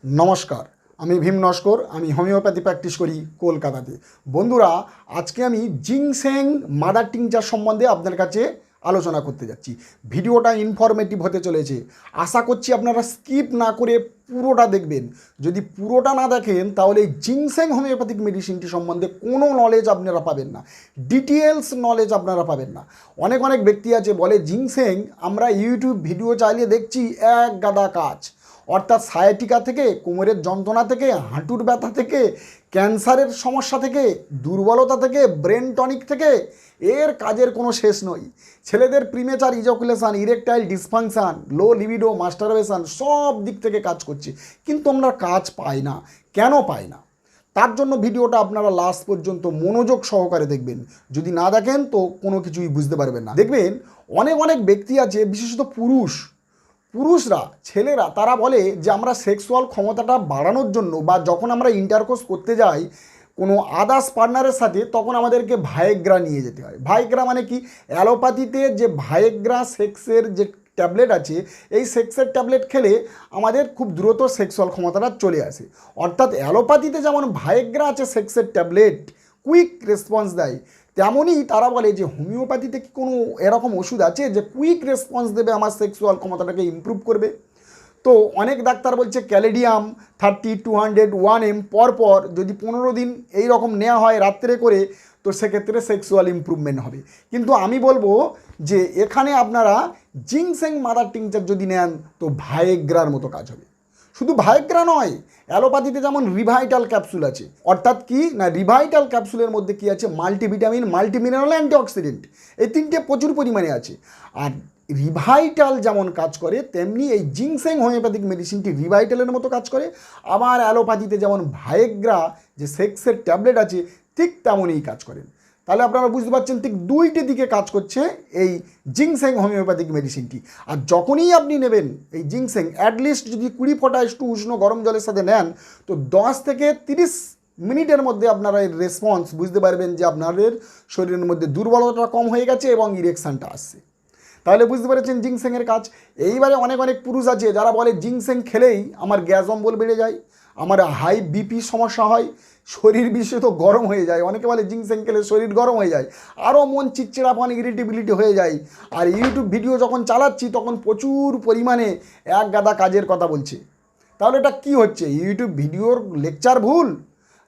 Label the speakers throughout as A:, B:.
A: নমস্কার, আমি ভীম নস্কর। আমি হোমিওপ্যাথি প্র্যাকটিস করি কলকাতাতে। বন্ধুরা, আজকে আমি জিংসেং মাদার টিংচার সম্বন্ধে আপনার কাছে আলোচনা করতে যাচ্ছি। ভিডিওটা ইনফরমেটিভ হতে চলেছে। আশা করছি আপনারা স্কিপ না করে পুরোটা দেখবেন। যদি পুরোটা না দেখেন তাহলে এই জিংসেং হোমিওপ্যাথিক মেডিসিনটি সম্বন্ধে কোনো নলেজ আপনারা পাবেন না, ডিটেলস নলেজ আপনারা পাবেন না। অনেক অনেক ব্যক্তি আছে বলে জিংসেং আমরা ইউটিউব ভিডিও চালিয়ে দেখছি এক গাদা কাজ, অর্থাৎ সায়াটিকা থেকে, কোমরের যন্ত্রণা থেকে, হাঁটুর ব্যথা থেকে, ক্যান্সারের সমস্যা থেকে, দুর্বলতা থেকে, ব্রেন টনিক থেকে, এর কাজের কোনো শেষ নয়। ছেলেদের প্রিমেচার ইজাকুলেশান, ইরেকটাইল ডিসফাংশান, লো লিবিডো, মাস্টারবেশন সব দিক থেকে কাজ করছে, কিন্তু আমরা কাজ পাই না। কেন পাই না? তার জন্য ভিডিওটা আপনারা লাস্ট পর্যন্ত মনোযোগ সহকারে দেখবেন। যদি না দেখেন তো কোনো কিছুই বুঝতে পারবেন না। দেখবেন অনেক অনেক ব্যক্তি আছে, বিশেষত পুরুষরা, ছেলেরা, তারা বলে যে আমরা সেক্সুয়াল ক্ষমতাটা বাড়ানোর জন্য বা যখন আমরা ইন্টারকোর্স করতে যাই কোনো আদার্স পার্টনারের সাথে, তখন আমাদেরকে ভায়েগ্রা নিয়ে যেতে হয়। ভায়েগ্রা মানে কি? অ্যালোপ্যাথিতে যে ভায়েগ্রা সেক্সের যে ট্যাবলেট আছে, এই সেক্সের ট্যাবলেট খেলে আমাদের খুব দ্রুত সেক্সুয়াল ক্ষমতাটা চলে আসে। অর্থাৎ অ্যালোপ্যাথিতে যেমন ভায়েগ্রা আছে সেক্সের ট্যাবলেট, কুইক রেসপন্স দেয়, তেমনই তারা বলে যে হোমিওপ্যাথিতে কি কোনো এরকম ওষুধ আছে যে কুইক রেসপন্স দেবে, আমার সেক্সুয়াল ক্ষমতাটাকে ইমপ্রুভ করবে? তো অনেক ডাক্তার বলছে ক্যালেডিয়াম 30, 200, 1M পরপর যদি 15 দিন এই রকম নেওয়া হয় রাত্রে করে, তো সেক্ষেত্রে সেক্সুয়াল ইমপ্রুভমেন্ট হবে। কিন্তু আমি বলবো যে এখানে আপনারা জিংসেং মাদার টিংচার যদি নেন তো ভায়েগ্রার মতো কাজ হবে। শুধু ভায়েগ্রা নয়, অ্যালোপ্যাথিতে যেমন রিভাইটাল ক্যাপসুল আছে, অর্থাৎ কি না, রিভাইটাল ক্যাপসুলের মধ্যে কি আছে? মাল্টিভিটামিন, মাল্টিমিনারেল, অ্যান্টিঅক্সিডেন্ট, এই তিনটে প্রচুর পরিমাণে আছে। আর রিভাইটাল যেমন কাজ করে তেমনি এই জিংসেং হোমিওপ্যাথিক মেডিসিনটি রিভাইটালের মতো কাজ করে। আবার অ্যালোপ্যাথিতে যেমন ভায়েগ্রা যে সেক্সের ট্যাবলেট আছে ঠিক তেমনই কাজ করেন। তাহলে আপনারা বুঝতে পারছেন ঠিক দুইটি দিকে কাজ করছে এই জিংসেং হোমিওপ্যাথিক মেডিসিনটি। আর যখনই আপনি নেবেন এই জিংসেং, অ্যাটলিস্ট যদি 20 ফোঁটা একটু উষ্ণ গরম জলের সাথে নেন তো 10 থেকে 30 মিনিটের মধ্যে আপনারা এর রেসপন্স বুঝতে পারবেন যে আপনাদের শরীরের মধ্যে দুর্বলতা কম হয়ে গেছে এবং ইরেকশানটা আসছে। তাহলে বুঝতে পেরেছেন জিংসেংয়ের কাজ। এইবারে অনেক অনেক পুরুষ আছে যারা বলে জিংসেং খেলেই আমার গ্যাস অম্বল বেড়ে যায়, আমার হাই বিপি সমস্যা হয়, শরীর বিশেষত গরম হয়ে যায়। অনেকে বলে জিংসেং খেলে শরীর গরম হয়ে যায়, আরও মন চিড়চিড়াপন, ইরিটেবিলিটি হয়ে যায়। আর ইউটিউব ভিডিও যখন চালাচ্ছি তখন প্রচুর পরিমাণে এক গাদা কাজের কথা বলছে। তাহলে এটা কি হচ্ছে? ইউটিউব ভিডিওর লেকচার ভুল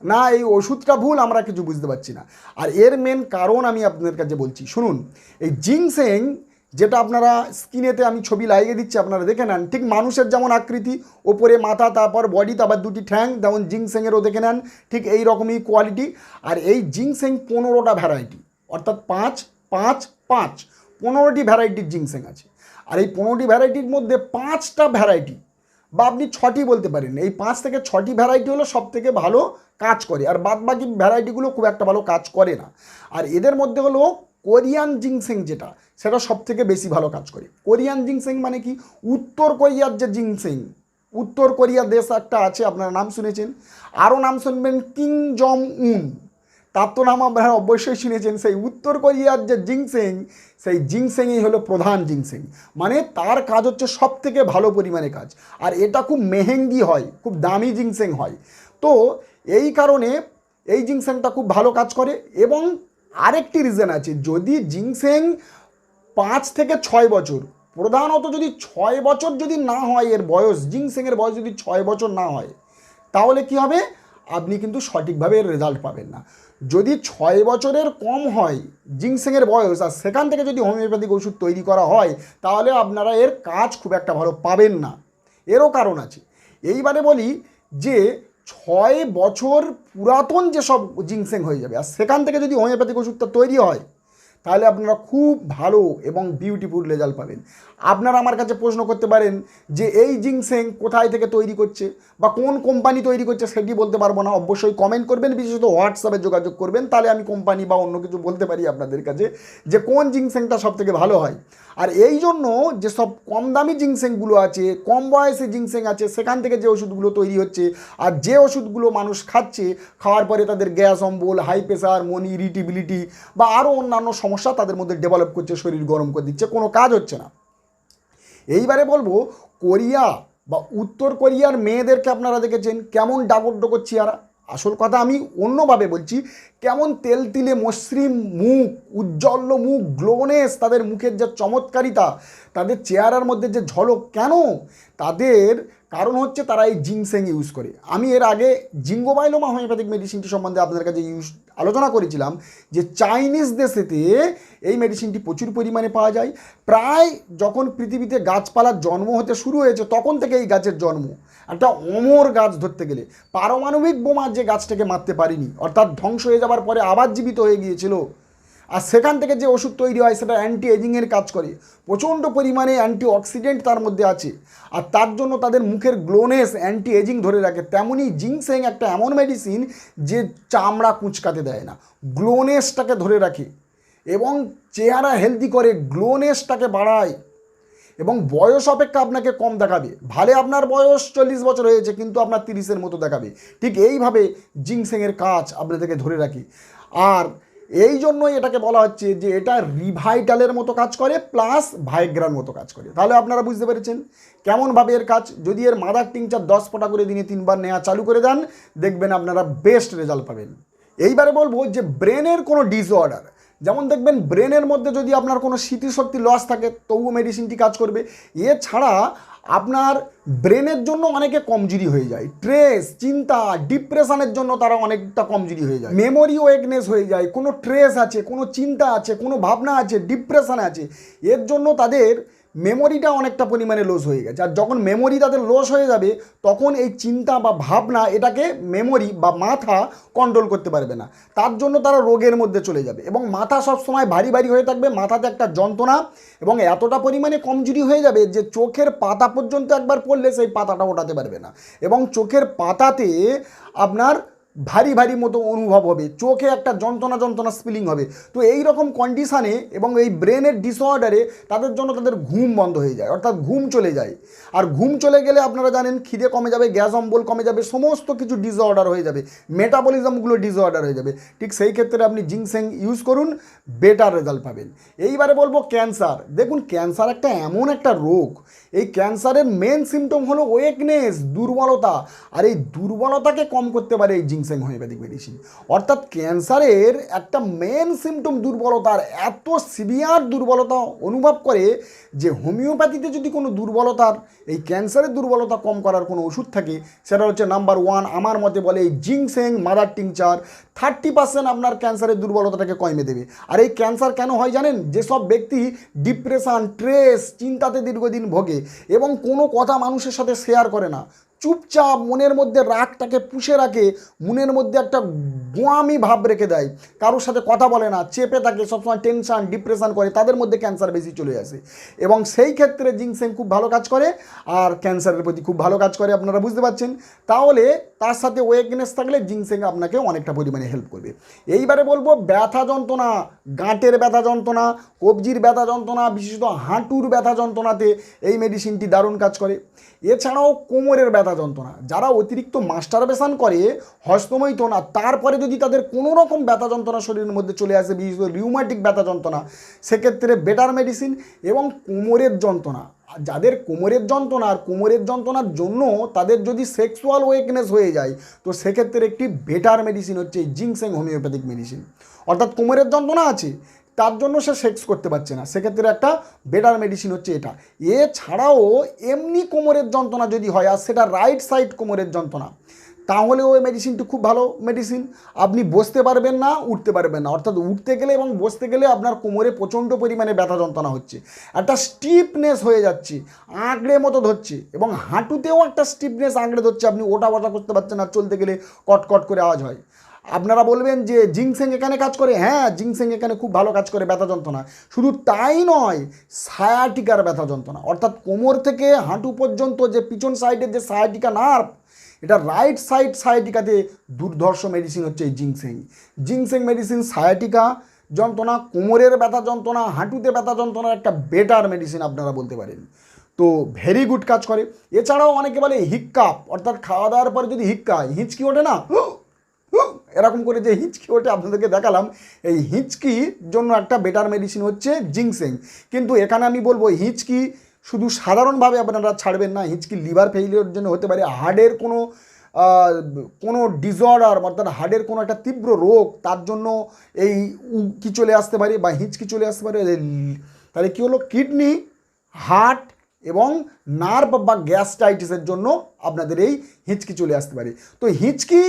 A: না এই ওষুধটা ভুল? আমরা কিছু বুঝতে পারছি না। আর এর মেন কারণ আমি আপনাদের কাছে বলছি, শুনুন। এই জিংসেং যেটা আপনারা স্ক্রিনেতে আমি ছবি লাগিয়ে দিচ্ছি, আপনারা দেখে নেন। ঠিক মানুষের যেমন আকৃতি, ওপরে মাথা, তারপর বডি, তারপর দুটি ঠ্যাং, যেমন জিংসেংয়েরও দেখে নেন ঠিক এই রকমই কোয়ালিটি। আর এই জিংসেং 15টা ভ্যারাইটি, অর্থাৎ 5, 5, 5, 15টি ভ্যারাইটির জিংসেং আছে। আর এই 15টি ভ্যারাইটির মধ্যে 5টা ভ্যারাইটি বা আপনি 6টি বলতে পারেন, এই 5 থেকে 6টি ভ্যারাইটি হলো সব থেকে ভালো কাজ করে, আর বাদবাকি ভ্যারাইটিগুলো খুব একটা ভালো কাজ করে না। আর এদের মধ্যে হলো কোরিয়ান জিংসেং, যেটা সেটা সব থেকে বেশি ভালো কাজ করে। কোরিয়ান জিংসেং মানে কি? উত্তর কোরিয়ার যে জিংসেং, উত্তর কোরিয়া দেশ একটা আছে, আপনারা নাম শুনেছেন, আরও নাম শুনবেন কিং জং উন, তার তো নাম আপনারা অবশ্যই শুনেছেন। সেই উত্তর কোরিয়ার যে জিংসেং, সেই জিংসেংই হলো প্রধান জিংসেং। মানে তার কাজ হচ্ছে সব থেকে ভালো পরিমাণে কাজ, আর এটা খুব মেহেঙ্গি হয়, খুব দামি জিংসেং হয়। তো এই কারণে এই জিংসেংটা খুব ভালো কাজ করে। এবং আরেকটি রিজন আছে, যদি জিংসেং 5 থেকে 6 বছর, প্রধানত যদি 6 বছর যদি না হয় এর বয়স, জিংসেংয়ের বয়স যদি 6 বছর না হয়, তাহলে কি হবে? আপনি কিন্তু সঠিকভাবে এর রেজাল্ট পাবেন না। যদি 6 বছরের কম হয় জিংসেংয়ের বয়স, আর সেখান থেকে যদি হোমিওপ্যাথিক ওষুধ তৈরি করা হয়, তাহলে আপনারা এর কাজ খুব একটা ভালো পাবেন না। এরও কারণ আছে। এইবারে বলি যে 6 বছর পুরাতন যেসব জিংসেং হয়ে যাবে, আর সেখান থেকে যদি হোমিওপ্যাথিক ওষুধটা তৈরি হয়, তাহলে আপনারা খুব ভালো এবং বিউটিফুল রেজাল্ট পাবেন। আপনারা আমার কাছে প্রশ্ন করতে পারেন যে এই জিংসেং কোথায় থেকে তৈরি করছে বা কোন কোম্পানি তৈরি করছে, সেটি বলতে পারবো না। অবশ্যই কমেন্ট করবেন, বিশেষত হোয়াটসঅ্যাপে যোগাযোগ করবেন, তাহলে আমি কোম্পানি বা অন্য কিছু বলতে পারি আপনাদের কাছে যে কোন জিংসেংটা সব থেকে ভালো হয়। আর এই জন্য যেসব কম দামি জিংসেংগুলো আছে, কম বয়সে জিংসেং আছে, সেখান থেকে যে ওষুধগুলো তৈরি হচ্ছে, আর যে ওষুধগুলো মানুষ খাচ্ছে, খাওয়ার পরে তাদের গ্যাস অম্বল, হাই প্রেশার, মন ইরিটেবিলিটি বা আরও অন্যান্য সমস্যা তাদের মধ্যে ডেভেলপ করছে, শরীর গরম করে দিচ্ছে, কোনো কাজ হচ্ছে না। এইবারে বলবো কোরিয়া বা উত্তর কোরিয়ার মেয়েদেরকে আপনারা দেখেছেন কেমন ডাগর ডোগর চেহারা। আসল কথা আমি অন্যভাবে বলছি, কেমন তেলতিলে মসৃণ মুখ, উজ্জ্বল মুখ, গ্লোনেস, তাদের মুখের যে চমৎকারিতা, তাদের চেহারার মধ্যে যে ঝলক, কেন? তাদের কারণ হচ্ছে তারা এই জিনসেং ইউজ করে। আমি এর আগে জিঙ্গোবাইলোমা হোমিওপ্যাথিক মেডিসিনটি সম্বন্ধে আপনাদের কাছে আলোচনা করেছিলাম যে চাইনিজ দেশেতে এই মেডিসিনটি প্রচুর পরিমাণে পাওয়া যায়। প্রায় যখন পৃথিবীতে গাছপালার জন্ম হতে শুরু হয়েছে তখন থেকে এই গাছের জন্ম। একটা অমর গাছ ধরতে গেলে পারমাণবিক বোমা যে গাছটাকে মারতে পারিনি, অর্থাৎ ধ্বংস হয়ে যাবার পরে আবার জীবিত হয়ে গিয়েছিল, আর সেখান থেকে যে ওষুধ তৈরি হয় সেটা অ্যান্টি এজিংয়ের কাজ করে, প্রচণ্ড পরিমাণে অ্যান্টি অক্সিডেন্ট তার মধ্যে আছে, আর তার জন্য তাদের মুখের গ্লোনেস অ্যান্টি এজিং ধরে রাখে। তেমনই জিনসেং একটা এমন মেডিসিন যে চামড়া কুঁচকাতে দেয় না, গ্লোনেসটাকে ধরে রাখে এবং চেহারা হেলদি করে, গ্লোনেসটাকে বাড়ায় এবং বয়স অপেক্ষা আপনাকে কম দেখাবে। ভালে আপনার বয়স 40 বছর হয়েছে কিন্তু আপনার 30-এর মতো দেখাবে। ঠিক এইভাবে জিনসেংয়ের কাজ আপনাদেরকে ধরে রাখি। আর এই জন্যই এটাকে বলা হচ্ছে যে এটা রিভাইটালের মতো কাজ করে প্লাস ভাইগ্রার মতো কাজ করে। তাহলে আপনারা বুঝতে পেরেছেন কেমনভাবে এর কাজ। যদি এর মাদার টিংচার 10 ফোঁটা করে দিনে 3 বার নেওয়া চালু করে দেন, দেখবেন আপনারা বেস্ট রেজাল্ট পাবেন। এইবারে বলবো যে ব্রেনের কোনো ডিসঅর্ডার, যেমন দেখবেন ব্রেনের মধ্যে যদি আপনার কোনো স্মৃতিশক্তি লস থাকে তবুও মেডিসিনটি কাজ করবে। এছাড়া আপনার ব্রেনের জন্য অনেকে কমজোরি হয়ে যায়, স্ট্রেস, চিন্তা, ডিপ্রেশনের জন্য তারা অনেকটা কমজোরি হয়ে যায়, মেমোরি ওয়েকনেস হয়ে যায়, কোনো স্ট্রেস আছে, কোনো চিন্তা আছে, কোনো ভাবনা আছে, ডিপ্রেশন আছে, এর জন্য তাদের মেমোরিটা অনেকটা পরিমাণে লস হয়ে গেছে। আর যখন মেমোরি তাদের লস হয়ে যাবে তখন এই চিন্তা বা ভাবনা এটাকে মেমোরি বা মাথা কন্ট্রোল করতে পারবে না, তার জন্য তারা রোগের মধ্যে চলে যাবে এবং মাথা সবসময় ভারী ভারী হয়ে থাকবে, মাথাতে একটা যন্ত্রণা এবং এতটা পরিমাণে কমজোরি হয়ে যাবে যে চোখের পাতা পর্যন্ত একবার পড়লে সেই পাতাটা ওঠাতে পারবে না এবং চোখের পাতাতে আপনার ভারী ভারী মতো অনুভব হবে, চোখে একটা যন্ত্রণা যন্ত্রণা স্পিলিং হবে। তো এই রকম কন্ডিশানে এবং এই ব্রেনের ডিসঅর্ডারে তাদের জন্য তাদের ঘুম বন্ধ হয়ে যায়, অর্থাৎ ঘুম চলে যায়। আর ঘুম চলে গেলে আপনারা জানেন খিদে কমে যাবে, গ্যাস অম্বল কমে যাবে, সমস্ত কিছু ডিসঅর্ডার হয়ে যাবে, মেটাবলিজমগুলো ডিসঅর্ডার হয়ে যাবে। ঠিক সেই ক্ষেত্রে আপনি জিনসেং ইউজ করুন, বেটার রেজাল্ট পাবেন। এইবারে বলবো ক্যান্সার। দেখুন ক্যান্সার একটা এমন একটা রোগ, এই ক্যান্সারের মেন সিমটম হলো ওয়েকনেস, দুর্বলতা, আর এই দুর্বলতাকে কম করতে পারে এই জিনসেং হোমিওপ্যাথিক মেডিসিন। অর্থাৎ ক্যান্সারের একটা মেন সিমটম দুর্বলতার, এত সিভিয়ার দুর্বলতা অনুভব করে যে হোমিওপ্যাথিতে যদি কোনো দুর্বলতার, এই ক্যান্সারের দুর্বলতা কম করার কোনো ওষুধ থাকে সেটা হচ্ছে নাম্বার 1 আমার মতে বলে এই জিনসেং মাদার টিংচার। 30% আপনার ক্যান্সারের দুর্বলতাটাকে কমে দেবে। আর এই ক্যান্সার কেন হয় জানেন? যেসব ব্যক্তি ডিপ্রেশন, স্ট্রেস, চিন্তাতে দীর্ঘদিন ভোগে এবং কোনো কথা মানুষের সাথে শেয়ার করে না, চুপচাপ মনের মধ্যে রাগটাকে পুষে রাখে, মনের মধ্যে একটা গোয়ামি ভাব রেখে দেয়, কারোর সাথে কথা বলে না, চেপে থাকে, সবসময় টেনশন ডিপ্রেশন করে, তাদের মধ্যে ক্যান্সার বেশি চলে আসে এবং সেই ক্ষেত্রে জিনসেং খুব ভালো কাজ করে আর ক্যান্সারের প্রতি খুব ভালো কাজ করে, আপনারা বুঝতে পারছেন। তাহলে তার সাথে ওয়েকনেস থাকলে জিনসেং আপনাকে অনেকটা পরিমাণে হেল্প করবে। এইবারে বলবো ব্যথা যন্ত্রণা, গাঁটের ব্যথা যন্ত্রণা, কবজির ব্যথা যন্ত্রণা, বিশেষত হাঁটুর ব্যথা যন্ত্রণাতে এই মেডিসিনটি দারুণ কাজ করে। এছাড়াও কোমরের ব্যথা যন্ত্রণা, যারা অতিরিক্ত মাস্টারবেশন করে, হস্তমৈথুন, আর তারপরে যদি তাদের কোনো রকম ব্যথা যন্ত্রণা শরীরের মধ্যে চলে আসে, বিশেষত রিউমাটিক ব্যথা যন্ত্রণা, সেক্ষেত্রে বেটার মেডিসিন। এবং কোমরের যন্ত্রণা, যাদের কোমরের যন্ত্রণা, আর কোমরের যন্ত্রণার জন্য তাদের যদি সেক্সুয়াল ওয়েকনেস হয়ে যায়, তো সেক্ষেত্রে একটি বেটার মেডিসিন হচ্ছে জিনসেং হোমিওপ্যাথিক মেডিসিন। অর্থাৎ কোমরের যন্ত্রণা আছে, তার জন্য সে সেক্স করতে পারছে না, সেক্ষেত্রে একটা বেটার মেডিসিন হচ্ছে এটা। এছাড়াও এমনি কোমরের যন্ত্রণা যদি হয় আর সেটা রাইট সাইড কোমরের যন্ত্রণা, তাহলে ওই মেডিসিনটি খুব ভালো মেডিসিন। আপনি বসতে পারবেন না, উঠতে পারবেন না, অর্থাৎ উঠতে গেলে এবং বসতে গেলে আপনার কোমরে প্রচণ্ড পরিমাণে ব্যথা যন্ত্রণা হচ্ছে, একটা স্টিফনেস হয়ে যাচ্ছে, আঁকড়ে মতো ধরছে, এবং হাঁটুতেও একটা স্টিফনেস আঁকড়ে ধরছে, আপনি ওঠা বসা করতে পারছেন না, চলতে গেলে কটকট করে আওয়াজ হয়। আপনারা বলবেন যে জিনসেং এখানে কাজ করে, হ্যাঁ জিনসেং এখানে খুব ভালো কাজ করে ব্যথা যন্ত্রণা। শুধু তাই নয়, সায়াটিকার ব্যথা যন্ত্রণা, অর্থাৎ কোমর থেকে হাঁটু পর্যন্ত যে পিছন সাইডের যে সায়াটিকা নার্ভ, এটা রাইট সাইড সায়াটিকাতে দুর্ধর্ষ মেডিসিন হচ্ছে এই জিনসেং। জিনসেং মেডিসিন সায়াটিকা যন্ত্রণা, কোমরের ব্যথা যন্ত্রণা, হাঁটুতে ব্যথা যন্ত্রণার একটা বেটার মেডিসিন আপনারা বলতে পারেন। তো ভেরি গুড কাজ করে। এছাড়াও অনেকে বলে হিক্কাপ, অর্থাৎ খাওয়া দাওয়ার পরে যদি হিঁচকি ওঠে না, এরকম করে যে হিঁচকি ওঠে, আপনাদেরকে দেখালাম, এই হিঁচকির জন্য একটা বেটার মেডিসিন হচ্ছে জিনসেং। কিন্তু এখানে আমি বলবো হিঁচকি শুধু সাধারণভাবে আপনারা ছাড়বেন না। হিচকি লিভার ফেইলিওর জন্য হতে পারে, হার্টের কোনো ডিসঅর্ডার অর্থাৎ হার্টের কোনো একটা তীব্র রোগ, তার জন্য এই উকি চলে আসতে পারে বা হিচকি চলে আসতে পারে। তাহলে কী হলো, কিডনি, হার্ট এবং নার্ভ বা গ্যাস্ট্রাইটিসের জন্য আপনাদের এই হিচকি চলে আসতে পারে। তো হিচকি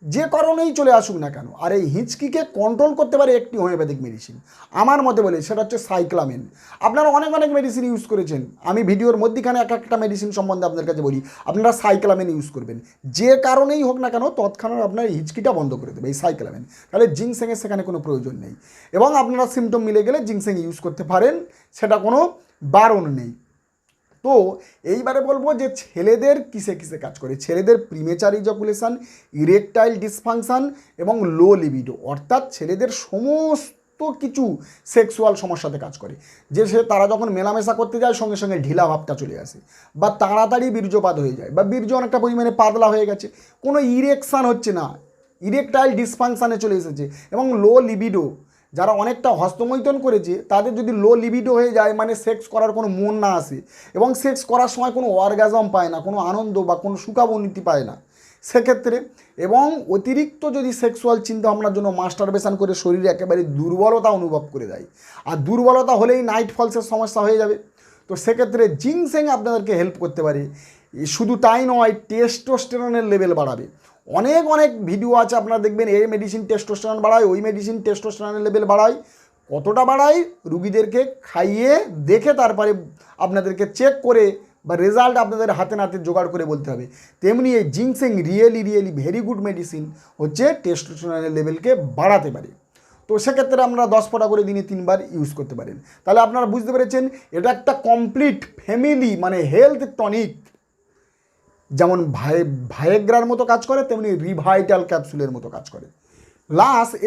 A: যে কারণেই চলে আসুক না কেন, আর এই হিচকিকে কন্ট্রোল করতে পারে একটি হোমিওপ্যাথিক মেডিসিন আমার মতে বলে, সেটা হচ্ছে সাইক্লামেন। আপনারা অনেক অনেক মেডিসিন ইউজ করেছেন, আমি ভিডিওর মধ্যেখানে এক একটা মেডিসিন সম্বন্ধে আপনাদের কাছে বলি, আপনারা সাইক্লামেন ইউজ করবেন। যে কারণেই হোক না কেন তৎক্ষণাৎ আপনার হিচকিটা বন্ধ করে দেবে এই সাইক্লামেন। তাহলে জিংসেংয়ের সেখানে কোনো প্রয়োজন নেই, এবং আপনারা সিমটম মিলে গেলে জিংসেং ইউজ করতে পারেন, সেটা কোনো বারণ নেই। তো এইবারে বলবো যে ছেলেদের কিসে কিসে কাজ করে। ছেলেদের প্রিমেচার ইজাকুলেশন, ইরেকটাইল ডিসফাংশন এবং লো লিবিডো, অর্থাৎ ছেলেদের সমস্ত কিছু সেক্সুয়াল সমস্যাতে কাজ করে। যে তারা যখন মেলামেশা করতে যায় সঙ্গে সঙ্গে ঢিলা ভাবটা চলে আসে, বা তাড়াতাড়ি বীর্যপাত হয়ে যায়, বা বীর্য অনেকটা পরিমাণে পাতলা হয়ে গেছে, কোনো ইরেকশান হচ্ছে না, ইরেকটাইল ডিসফাংশানে চলে এসেছে, এবং লো লিবিডো, যারা অনেকটা হস্তমৈথুন করেছে তাদের যদি লো লিবিডো হয়ে যায়, মানে সেক্স করার কোনো মন না আসে, এবং সেক্স করার সময় কোনো অর্গাজম পায় না, কোনো আনন্দ বা কোনো সুখাবনীতি পায় না সেক্ষেত্রে, এবং অতিরিক্ত যদি সেক্সুয়াল চিন্তাভাবনার জন্য মাস্টারবেশন করে শরীরে একেবারে দুর্বলতা অনুভব করে দেয়, আর দুর্বলতা হলেই নাইট ফলসের সমস্যা হয়ে যাবে। তো সেক্ষেত্রে জিংসেং আপনাদেরকে হেল্প করতে পারে। শুধু তাই নয়, টেস্টোস্টেরনের লেভেল বাড়াবে। অনেক অনেক ভিডিও আছে, আপনারা দেখবেন এই মেডিসিন টেস্টোস্টেরন বাড়ায়, ওই মেডিসিন টেস্টোস্টেরনের লেভেল বাড়ায়। কতটা বাড়ায় রুগীদেরকে খাইয়ে দেখে তারপরে আপনাদেরকে চেক করে বা রেজাল্ট আপনাদের হাতে নাতে জোগাড় করে বলতে হবে। তেমনি এই জিংসেং রিয়েলি ভেরি গুড মেডিসিন হচ্ছে, টেস্টোস্টেরনের লেভেলকে বাড়াতে পারে। তো সেক্ষেত্রে আপনারা 10 ফোঁটা করে দিনে 3 বার ইউজ করতে পারেন। তাহলে আপনারা বুঝতে পেরেছেন এটা একটা কমপ্লিট ফ্যামিলি মানে হেলথ টনিক। যেমন ভায়েগ্রার মতো কাজ করে, তেমনি রিভাইটাল ক্যাপসুলের মতো কাজ করে।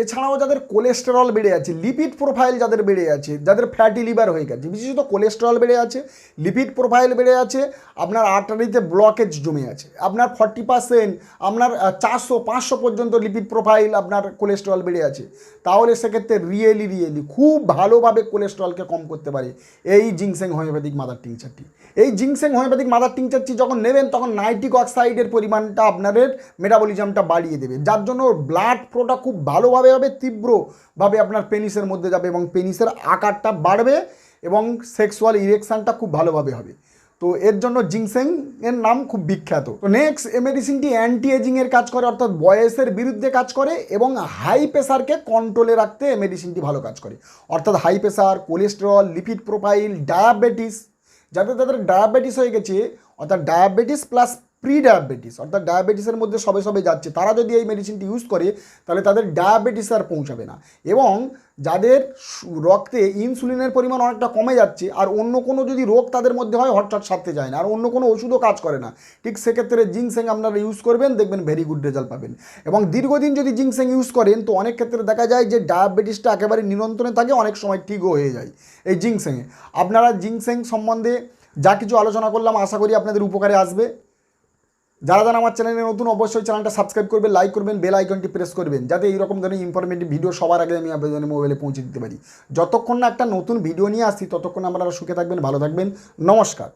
A: এছাড়াও যাদের কোলেস্টেরল বেড়ে আছে, লিপিড প্রোফাইল যাদের বেড়ে আছে, যাদের ফ্যাটি লিভার হয়ে গেছে, বিশেষত কোলেস্টেরল বেড়ে আছে, লিপিড প্রোফাইল বেড়ে আছে, আপনার আর্টারিতে ব্লকেজ জমে আছে, আপনার 40%, আপনার 400-500 পর্যন্ত লিপিড প্রোফাইল আপনার কোলেস্টেরল বেড়ে আছে, তাহলে সেক্ষেত্রে রিয়েলি খুব ভালোভাবে কোলেস্টেরলকে কম করতে পারে এই জিংসেং হোমিওপ্যাথিক মাদার টিংচারটি। এই জিংসেং হোমিওপ্যাথিক মাদার টিংচারটি যখন নেবেন তখন নাইট্রিক অক্সাইডের পরিমাণটা আপনাদের মেটাবলিজমটা বাড়িয়ে দেবে, যার জন্য ব্লাড ফ্লোটা খুব ভালোভাবে হবে, তীব্রভাবে আপনার পেনিসের মধ্যে যাবে, এবং পেনিসের আকারটা বাড়বে, এবং সেক্সুয়াল ইরেকশানটা খুব ভালোভাবে হবে। তো এর জন্য জিংসেং এর নাম খুব বিখ্যাত। তো নেক্সট, এই মেডিসিনটি অ্যান্টি এজিংয়ের কাজ করে, অর্থাৎ বয়সের বিরুদ্ধে কাজ করে, এবং হাই প্রেশারকে কন্ট্রোলে রাখতে এই মেডিসিনটি ভালো কাজ করে। অর্থাৎ high pressure, cholesterol, lipid profile, diabetes, যাদের ডায়াবেটিস হয়ে গেছে, অর্থাৎ ডায়াবেটিস প্লাস প্রি ডায়াবেটিস, অর্থাৎ ডায়াবেটিসের মধ্যে সবে যাচ্ছে, তারা যদি এই মেডিসিনটি ইউজ করে তাহলে তাদের ডায়াবেটিস আর পৌঁছাবে না। এবং যাদের রক্তে ইনসুলিনের পরিমাণ অনেকটা কমে যাচ্ছে, আর অন্য কোনো যদি রোগ তাদের মধ্যে হয় হঠাৎ সারতে যায় না, আর অন্য কোনো ওষুধও কাজ করে না, ঠিক সেক্ষেত্রে জিংসেং আপনারা ইউজ করবেন, দেখবেন ভেরি গুড রেজাল্ট পাবেন। এবং দীর্ঘদিন যদি জিংসেং ইউজ করেন তো অনেক ক্ষেত্রে দেখা যায় যে ডায়াবেটিসটা একেবারে নিয়ন্ত্রণে থাকে, অনেক সময় ঠিকও হয়ে যায় এই জিংসেংয়ে। আপনারা জিংসেং সম্বন্ধে যা কিছু আলোচনা করলাম আশা করি আপনাদের উপকারে আসবে। যারা আমার চ্যানেলে নতুন অবশ্যই চ্যানেলটা সাবস্ক্রাইব করবেন, লাইক করবেন, বেল আইকনটি প্রেস করবেন, যাতে এইরকম ধরনের ইনফরমেটিভ ভিডিও সবার আগে আমি আপনাদের মোবাইলে পৌঁছে দিতে পারি। যতক্ষণ না একটা নতুন ভিডিও নিয়ে আসছি ততক্ষণ আপনারা সুখে থাকবেন, ভালো থাকবেন। নমস্কার।